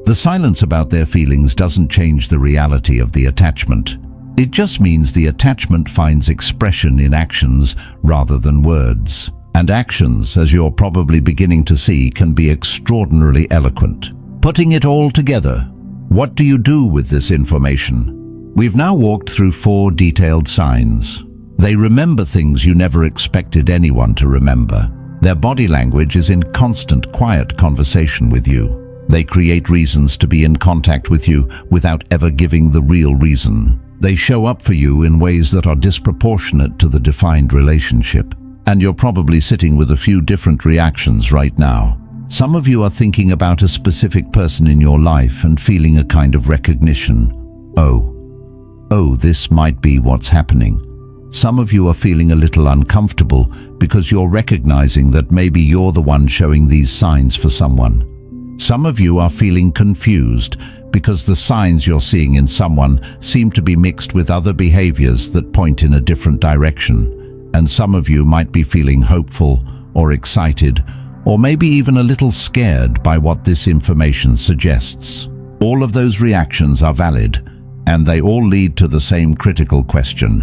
The silence about their feelings doesn't change the reality of the attachment. It just means the attachment finds expression in actions rather than words. And actions, as you're probably beginning to see, can be extraordinarily eloquent. Putting it all together, what do you do with this information? We've now walked through 4 detailed signs. They remember things you never expected anyone to remember. Their body language is in constant, quiet conversation with you. They create reasons to be in contact with you without ever giving the real reason. They show up for you in ways that are disproportionate to the defined relationship. And you're probably sitting with a few different reactions right now. Some of you are thinking about a specific person in your life and feeling a kind of recognition. Oh, this might be what's happening. Some of you are feeling a little uncomfortable because you're recognizing that maybe you're the one showing these signs for someone. Some of you are feeling confused because the signs you're seeing in someone seem to be mixed with other behaviors that point in a different direction. And some of you might be feeling hopeful or excited, or maybe even a little scared by what this information suggests. All of those reactions are valid, and they all lead to the same critical question.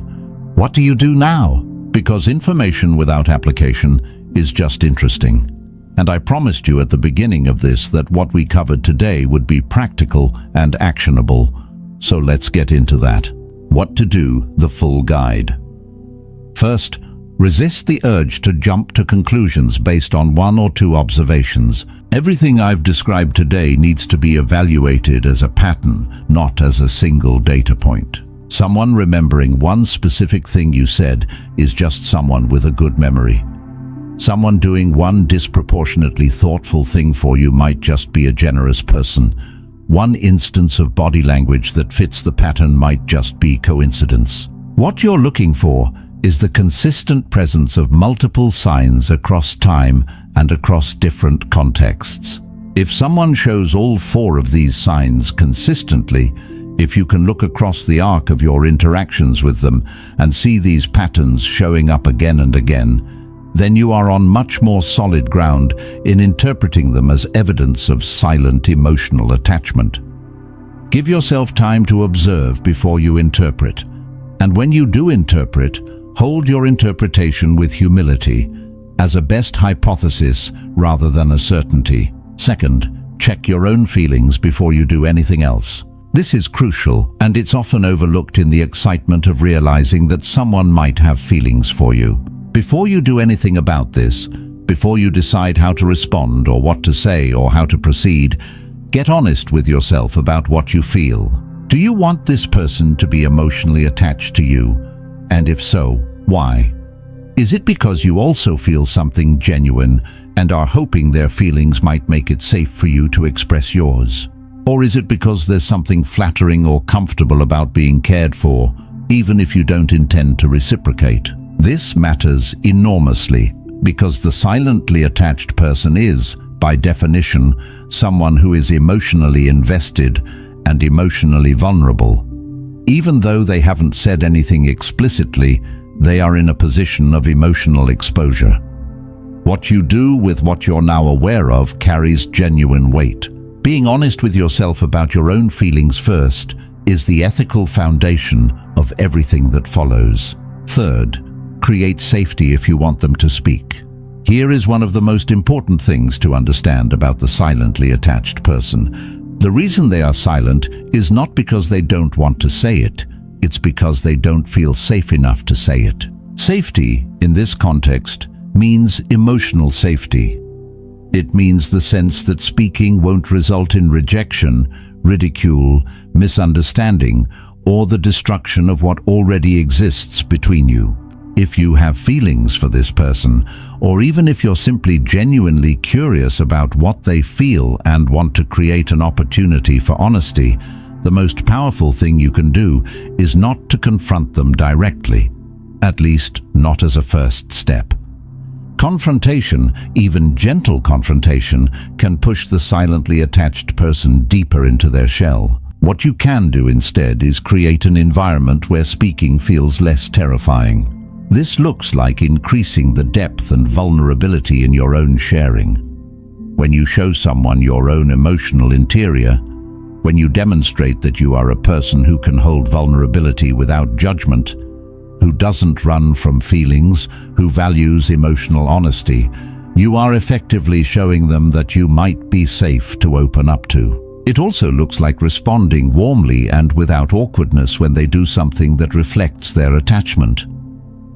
What do you do now? Because information without application is just interesting. And I promised you at the beginning of this that what we covered today would be practical and actionable. So let's get into that. What to do, the full guide. First, Resist the urge to jump to conclusions based on one or two observations. Everything I've described today needs to be evaluated as a pattern, not as a single data point. Someone remembering one specific thing you said is just someone with a good memory. Someone doing one disproportionately thoughtful thing for you might just be a generous person. One instance of body language that fits the pattern might just be coincidence. What you're looking for is the consistent presence of multiple signs across time and across different contexts. If someone shows all four of these signs consistently, if you can look across the arc of your interactions with them and see these patterns showing up again and again, then you are on much more solid ground in interpreting them as evidence of silent emotional attachment. Give yourself time to observe before you interpret, and when you do interpret, hold your interpretation with humility, as a best hypothesis rather than a certainty. Second, check your own feelings before you do anything else. This is crucial, and it's often overlooked in the excitement of realizing that someone might have feelings for you. Before you do anything about this, before you decide how to respond or what to say or how to proceed, get honest with yourself about what you feel. Do you want this person to be emotionally attached to you? And if so, why? Is it because you also feel something genuine and are hoping their feelings might make it safe for you to express yours? Or is it because there's something flattering or comfortable about being cared for, even if you don't intend to reciprocate? This matters enormously because the silently attached person is, by definition, someone who is emotionally invested and emotionally vulnerable. Even though they haven't said anything explicitly, they are in a position of emotional exposure. What you do with what you're now aware of carries genuine weight. Being honest with yourself about your own feelings first is the ethical foundation of everything that follows. Third, create safety if you want them to speak. Here is one of the most important things to understand about the silently attached person. The reason they are silent is not because they don't want to say it. It's because they don't feel safe enough to say it. Safety, in this context, means emotional safety. It means the sense that speaking won't result in rejection, ridicule, misunderstanding, or the destruction of what already exists between you. If you have feelings for this person, or even if you're simply genuinely curious about what they feel and want to create an opportunity for honesty, the most powerful thing you can do is not to confront them directly, at least not as a first step. Confrontation, even gentle confrontation, can push the silently attached person deeper into their shell. What you can do instead is create an environment where speaking feels less terrifying. This looks like increasing the depth and vulnerability in your own sharing. When you show someone your own emotional interior, when you demonstrate that you are a person who can hold vulnerability without judgment, who doesn't run from feelings, who values emotional honesty, you are effectively showing them that you might be safe to open up to. It also looks like responding warmly and without awkwardness when they do something that reflects their attachment.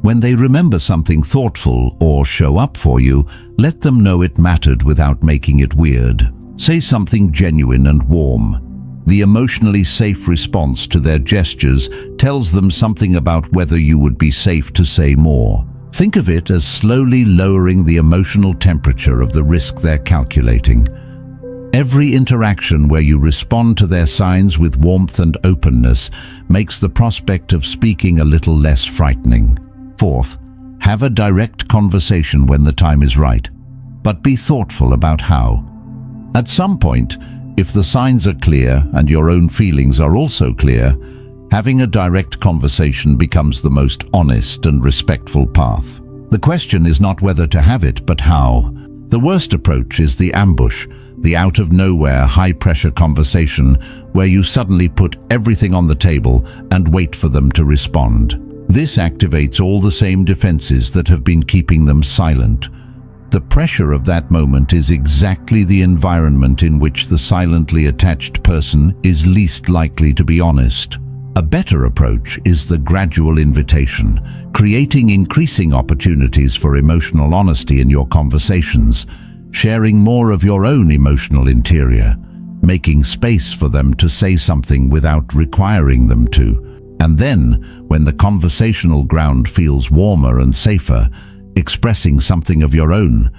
When they remember something thoughtful or show up for you, let them know it mattered without making it weird. Say something genuine and warm. The emotionally safe response to their gestures tells them something about whether you would be safe to say more. Think of it as slowly lowering the emotional temperature of the risk they're calculating. Every interaction where you respond to their signs with warmth and openness makes the prospect of speaking a little less frightening. Fourth, have a direct conversation when the time is right, but be thoughtful about how. At some point, if the signs are clear and your own feelings are also clear, having a direct conversation becomes the most honest and respectful path. The question is not whether to have it, but how. The worst approach is the ambush, the out-of-nowhere, high-pressure conversation where you suddenly put everything on the table and wait for them to respond. This activates all the same defenses that have been keeping them silent. The pressure of that moment is exactly the environment in which the silently attached person is least likely to be honest. A better approach is the gradual invitation, creating increasing opportunities for emotional honesty in your conversations, sharing more of your own emotional interior, making space for them to say something without requiring them to. And then, when the conversational ground feels warmer and safer, expressing something of your own,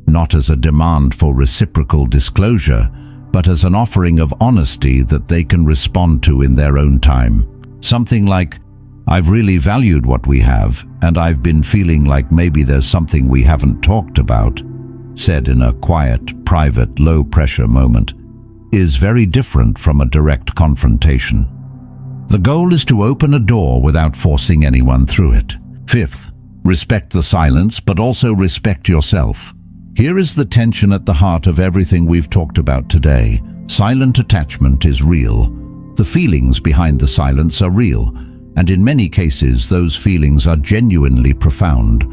not as a demand for reciprocal disclosure, but as an offering of honesty that they can respond to in their own time. Something like, "I've really valued what we have, and I've been feeling like maybe there's something we haven't talked about," said in a quiet, private, low-pressure moment, is very different from a direct confrontation. The goal is to open a door without forcing anyone through it. Fifth, respect the silence, but also respect yourself. Here is the tension at the heart of everything we've talked about today. Silent attachment is real. The feelings behind the silence are real, and in many cases those feelings are genuinely profound.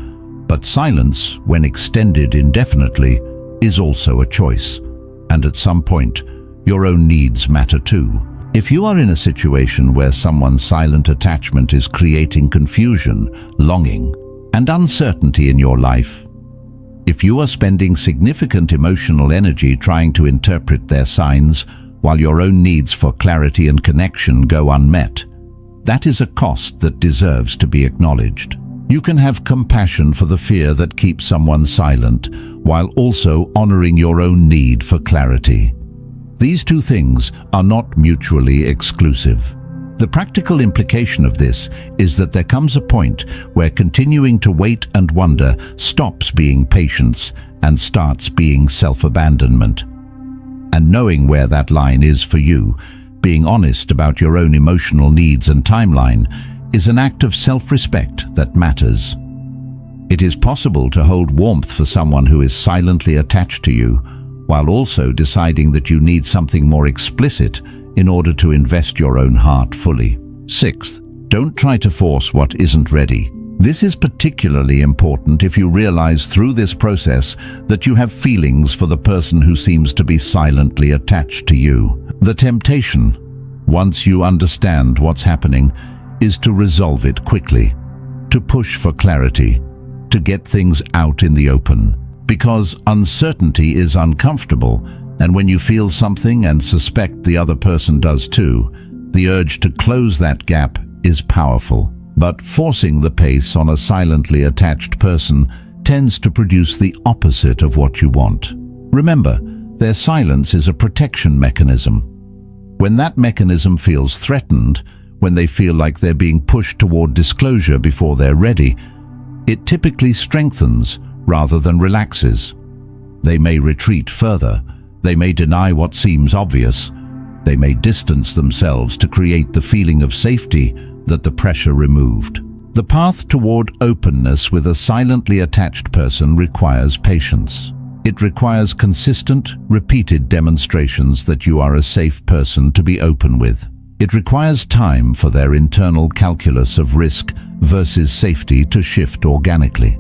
But silence, when extended indefinitely, is also a choice. And at some point, your own needs matter too. If you are in a situation where someone's silent attachment is creating confusion, longing, and uncertainty in your life, if you are spending significant emotional energy trying to interpret their signs while your own needs for clarity and connection go unmet, that is a cost that deserves to be acknowledged. You can have compassion for the fear that keeps someone silent while also honoring your own need for clarity. These two things are not mutually exclusive. The practical implication of this is that there comes a point where continuing to wait and wonder stops being patience and starts being self-abandonment. And knowing where that line is for you, being honest about your own emotional needs and timeline, is an act of self-respect that matters. It is possible to hold warmth for someone who is silently attached to you, while also deciding that you need something more explicit in order to invest your own heart fully. Sixth, don't try to force what isn't ready. This is particularly important if you realize through this process that you have feelings for the person who seems to be silently attached to you. The temptation, once you understand what's happening, is to resolve it quickly, to push for clarity, to get things out in the open. Because uncertainty is uncomfortable, and when you feel something and suspect the other person does too, the urge to close that gap is powerful. But forcing the pace on a silently attached person tends to produce the opposite of what you want. Remember, their silence is a protection mechanism. When that mechanism feels threatened, when they feel like they're being pushed toward disclosure before they're ready, it typically strengthens rather than relaxes. They may retreat further. They may deny what seems obvious. They may distance themselves to create the feeling of safety that the pressure removed. The path toward openness with a silently attached person requires patience. It requires consistent, repeated demonstrations that you are a safe person to be open with. It requires time for their internal calculus of risk versus safety to shift organically.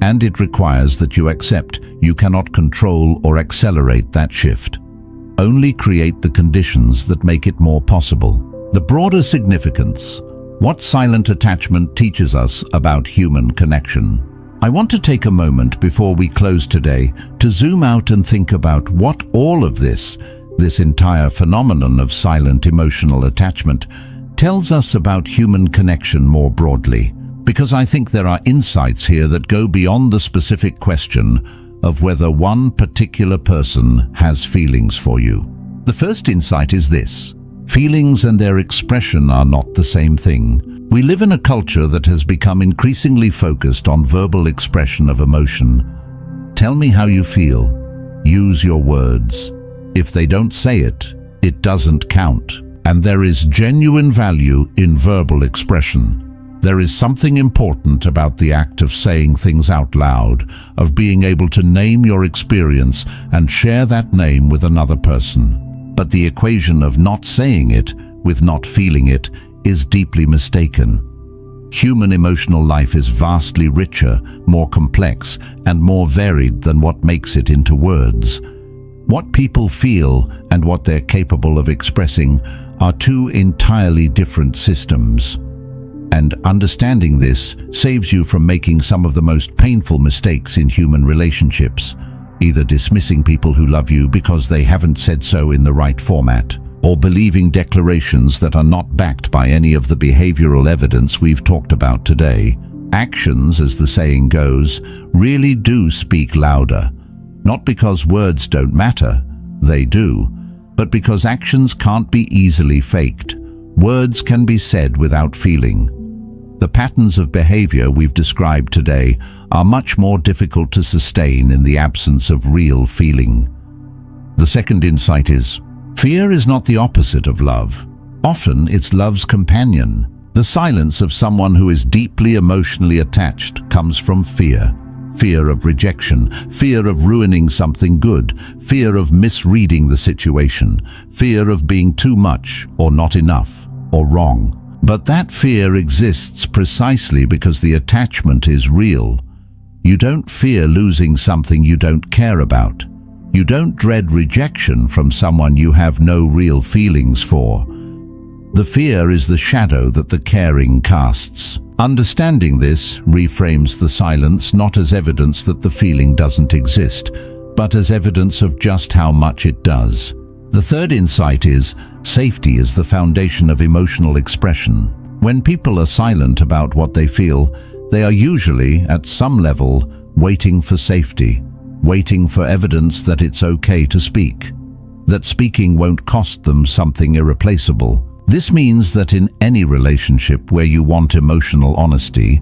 And it requires that you accept you cannot control or accelerate that shift. Only create the conditions that make it more possible. The broader significance, what silent attachment teaches us about human connection. I want to take a moment before we close today to zoom out and think about what all of this entire phenomenon of silent emotional attachment, tells us about human connection more broadly. Because I think there are insights here that go beyond the specific question of whether one particular person has feelings for you. The first insight is this: feelings and their expression are not the same thing. We live in a culture that has become increasingly focused on verbal expression of emotion. Tell me how you feel. Use your words. If they don't say it, it doesn't count. And there is genuine value in verbal expression. There is something important about the act of saying things out loud, of being able to name your experience and share that name with another person. But the equation of not saying it with not feeling it is deeply mistaken. Human emotional life is vastly richer, more complex, and more varied than what makes it into words. What people feel and what they're capable of expressing are two entirely different systems. And understanding this saves you from making some of the most painful mistakes in human relationships, either dismissing people who love you because they haven't said so in the right format, or believing declarations that are not backed by any of the behavioral evidence we've talked about today. Actions, as the saying goes, really do speak louder. Not because words don't matter, they do, but because actions can't be easily faked. Words can be said without feeling. The patterns of behavior we've described today are much more difficult to sustain in the absence of real feeling. The second insight is, fear is not the opposite of love. Often it's love's companion. The silence of someone who is deeply emotionally attached comes from fear. Fear of rejection, fear of ruining something good, fear of misreading the situation, fear of being too much or not enough or wrong. But that fear exists precisely because the attachment is real. You don't fear losing something you don't care about. You don't dread rejection from someone you have no real feelings for. The fear is the shadow that the caring casts. Understanding this reframes the silence not as evidence that the feeling doesn't exist, but as evidence of just how much it does. The third insight is, safety is the foundation of emotional expression. When people are silent about what they feel, they are usually, at some level, waiting for safety, waiting for evidence that it's okay to speak, that speaking won't cost them something irreplaceable. This means that in any relationship where you want emotional honesty,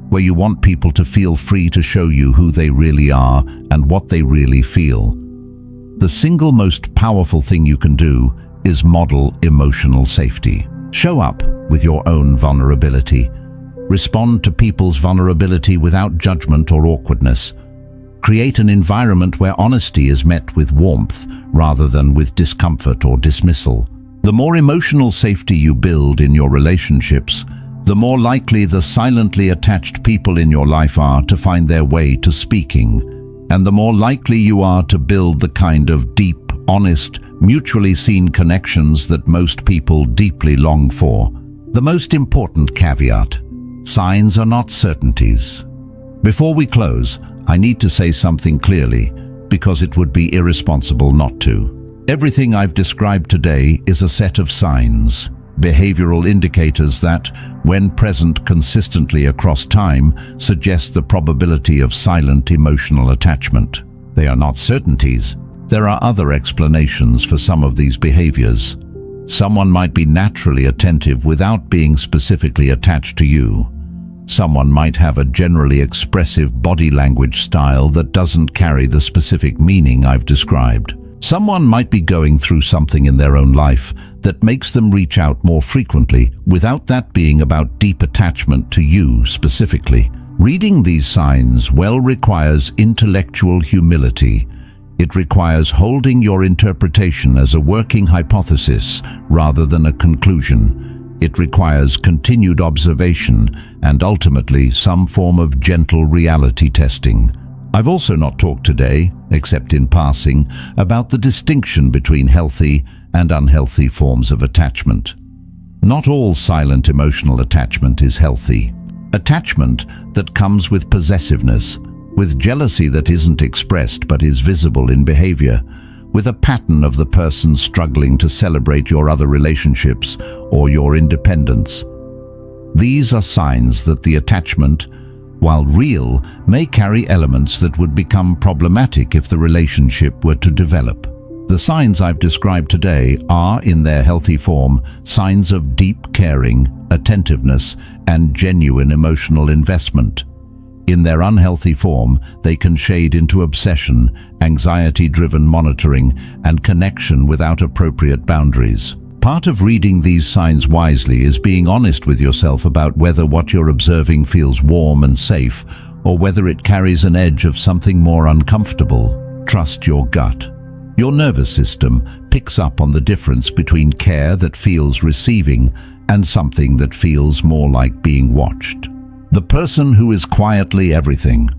where you want people to feel free to show you who they really are and what they really feel, the single most powerful thing you can do is model emotional safety. Show up with your own vulnerability. Respond to people's vulnerability without judgment or awkwardness. Create an environment where honesty is met with warmth rather than with discomfort or dismissal. The more emotional safety you build in your relationships, the more likely the silently attached people in your life are to find their way to speaking, and the more likely you are to build the kind of deep, honest, mutually seen connections that most people deeply long for. The most important caveat: signs are not certainties. Before we close, I need to say something clearly, because it would be irresponsible not to. Everything I've described today is a set of signs, behavioral indicators that, when present consistently across time, suggest the probability of silent emotional attachment. They are not certainties. There are other explanations for some of these behaviors. Someone might be naturally attentive without being specifically attached to you. Someone might have a generally expressive body language style that doesn't carry the specific meaning I've described. Someone might be going through something in their own life that makes them reach out more frequently without that being about deep attachment to you specifically. Reading these signs well requires intellectual humility. It requires holding your interpretation as a working hypothesis rather than a conclusion. It requires continued observation and ultimately some form of gentle reality testing. I've also not talked today, except in passing, about the distinction between healthy and unhealthy forms of attachment. Not all silent emotional attachment is healthy. Attachment that comes with possessiveness, with jealousy that isn't expressed but is visible in behavior, with a pattern of the person struggling to celebrate your other relationships or your independence. These are signs that the attachment, while real, may carry elements that would become problematic if the relationship were to develop. The signs I've described today are, in their healthy form, signs of deep caring, attentiveness, and genuine emotional investment. In their unhealthy form, they can shade into obsession, anxiety-driven monitoring, and connection without appropriate boundaries. Part of reading these signs wisely is being honest with yourself about whether what you're observing feels warm and safe, or whether it carries an edge of something more uncomfortable. Trust your gut. Your nervous system picks up on the difference between care that feels receiving and something that feels more like being watched. The person who is quietly everything.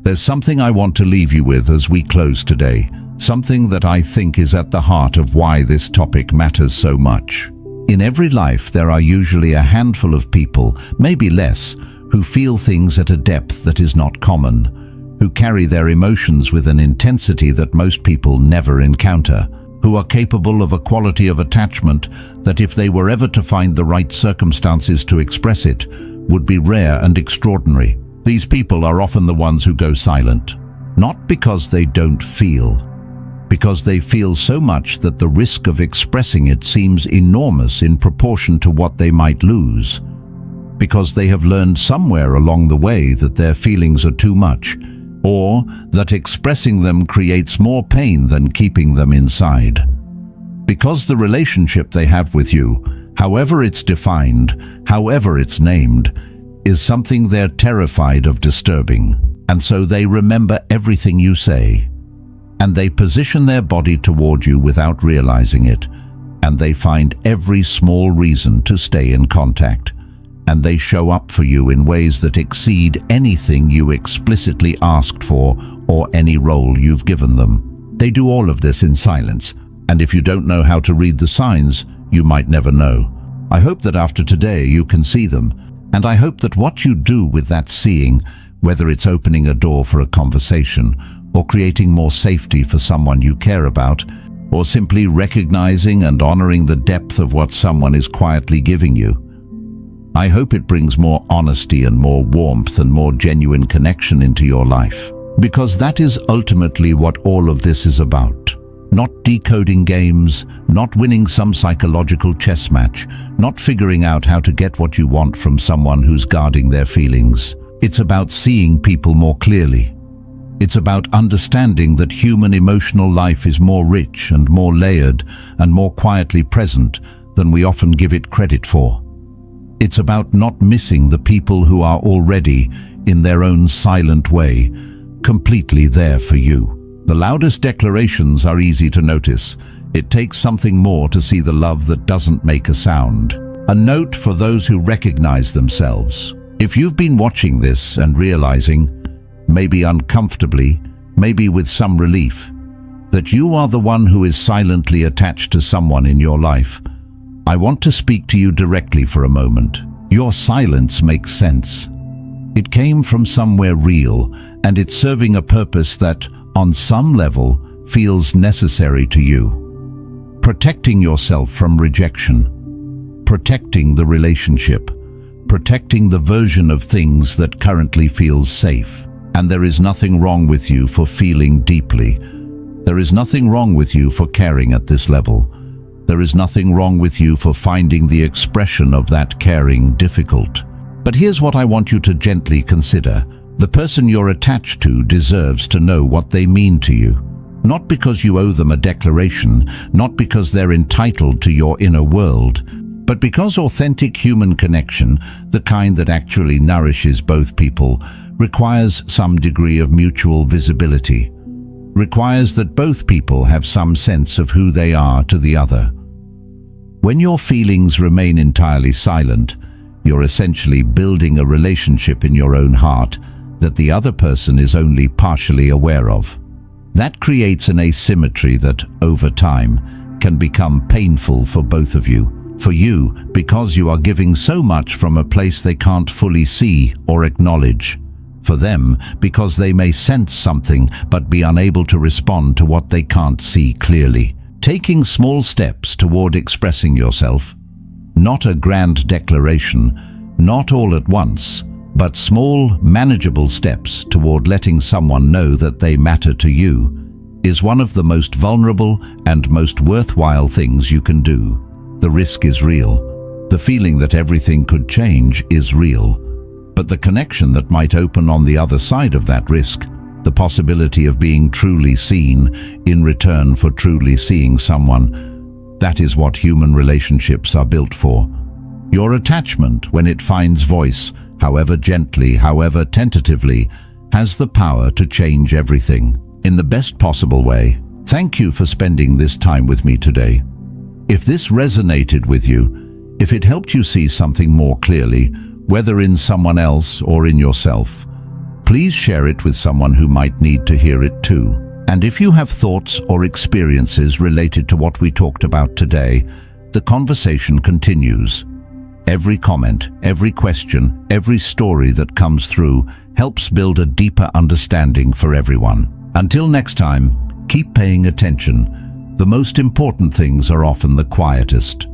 There's something I want to leave you with as we close today. something that I think is at the heart of why this topic matters so much. In every life, there are usually a handful of people, maybe less, who feel things at a depth that is not common, who carry their emotions with an intensity that most people never encounter, who are capable of a quality of attachment that, if they were ever to find the right circumstances to express it, would be rare and extraordinary. These people are often the ones who go silent, not because they don't feel, because they feel so much that the risk of expressing it seems enormous in proportion to what they might lose, because they have learned somewhere along the way that their feelings are too much, or that expressing them creates more pain than keeping them inside. Because the relationship they have with you, however it's defined, however it's named, is something they're terrified of disturbing, and so they remember everything you say. And they position their body toward you without realizing it, and they find every small reason to stay in contact, and they show up for you in ways that exceed anything you explicitly asked for or any role you've given them. They do all of this in silence, and if you don't know how to read the signs, you might never know. I hope that after today you can see them, and I hope that what you do with that seeing, whether it's opening a door for a conversation, or creating more safety for someone you care about, or simply recognizing and honoring the depth of what someone is quietly giving you, I hope it brings more honesty and more warmth and more genuine connection into your life. Because that is ultimately what all of this is about. Not decoding games, not winning some psychological chess match, not figuring out how to get what you want from someone who's guarding their feelings. It's about seeing people more clearly. It's about understanding that human emotional life is more rich and more layered and more quietly present than we often give it credit for. It's about not missing the people who are already, in their own silent way, completely there for you. The loudest declarations are easy to notice. It takes something more to see the love that doesn't make a sound. A note for those who recognize themselves. If you've been watching this and realizing, maybe uncomfortably, maybe with some relief, that you are the one who is silently attached to someone in your life, I want to speak to you directly for a moment. Your silence makes sense. It came from somewhere real, and it's serving a purpose that, on some level, feels necessary to you. Protecting yourself from rejection, protecting the relationship, protecting the version of things that currently feels safe. And there is nothing wrong with you for feeling deeply. There is nothing wrong with you for caring at this level. There is nothing wrong with you for finding the expression of that caring difficult. But here's what I want you to gently consider. The person you're attached to deserves to know what they mean to you. Not because you owe them a declaration, not because they're entitled to your inner world, but because authentic human connection, the kind that actually nourishes both people, requires some degree of mutual visibility, requires that both people have some sense of who they are to the other. When your feelings remain entirely silent, you're essentially building a relationship in your own heart that the other person is only partially aware of. That creates an asymmetry that, over time, can become painful for both of you. For you, because you are giving so much from a place they can't fully see or acknowledge. For them, because they may sense something but be unable to respond to what they can't see clearly. Taking small steps toward expressing yourself, not a grand declaration, not all at once, but small, manageable steps toward letting someone know that they matter to you, is one of the most vulnerable and most worthwhile things you can do. The risk is real. The feeling that everything could change is real. But the connection that might open on the other side of that risk, the possibility of being truly seen in return for truly seeing someone, that is what human relationships are built for. Your attachment, when it finds voice, however gently, however tentatively, has the power to change everything in the best possible way. Thank you for spending this time with me today. If this resonated with you, if it helped you see something more clearly, whether in someone else or in yourself, please share it with someone who might need to hear it too. And if you have thoughts or experiences related to what we talked about today, the conversation continues. Every comment, every question, every story that comes through helps build a deeper understanding for everyone. Until next time, keep paying attention. The most important things are often the quietest.